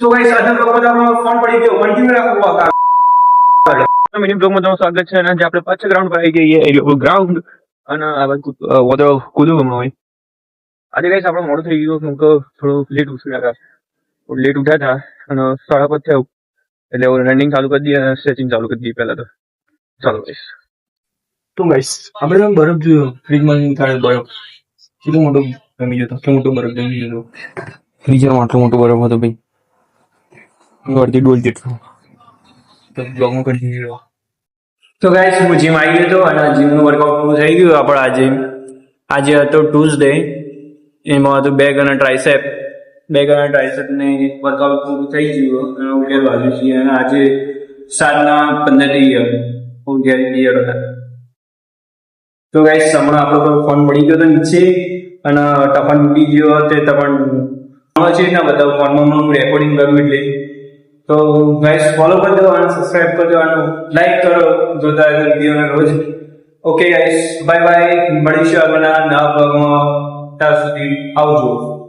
તો ગાઈસ આજના બ્લોગમાં આપણો ફોન પડી ગયો કન્ટિન્યુ રાખો મિની બ્લોગમાં તમારું સ્વાગત છે અને જે આપણે પાછા ગ્રાઉન્ડ પર આવી ગઈએ એ ગ્રાઉન્ડ અને આ બાજુ વધો કૂદવું હમણાં હોય આજે ગાઈસ આપણે મોડું થઈ ગયું કેમ કે થોડું લેટ ઉઠ્યા હતા અને 5:30 થયું એટલે રનિંગ ચાલુ કરી દઈએ અને સ્ટ્રેચિંગ ચાલુ કરી દઈએ પહેલા તો ચાલો ગાઈસ તો ગાઈસ આપણે બરફ જોયો ફ્રીજમાં નીકળે બરફ કેટલો મોટો જમી ગયો હતો મોટો બરફ જમી ગયો ફ્રીઝરમાં આટલો મોટો બરફ હતો ભાઈ અડધી ડોલ જેટલો તો બ્લોગમાં કન્ટિન્યુ તો ગાઈસ હું જીમ આવી ગયો હતો અને જીમનું વર્કઆઉટ પૂરું થઈ ગયું આપણે આજે હતો ટ્યુઝડે એમાં હતું બેગ અને ટ્રાઇસેપ ને વર્કઆઉટ પૂરું થઈ ગયું અને હું ઘેર વાગ્યું છીએ અને આજે 7:15 થઈ ગયા હું ઘેર હતા તો ગાઈસ હમણાં આપણો ફોન પડી ગયો હતો નીચે અને ટફન તૂટી ગયો તે ટફન છે ના બધા ફોનમાં હું રેકોર્ડિંગ કરું એટલે તો ગાઈસ ફોલો કરી દો અને સબસ્ક્રાઇબ કરી દો અને લાઈક કરો જોતા વિડીયોને રોજ ઓકે ગાઈસ બાય બાય મળીશું આગળના નવા બ્લોગમાં ત્યાં સુધી આવજો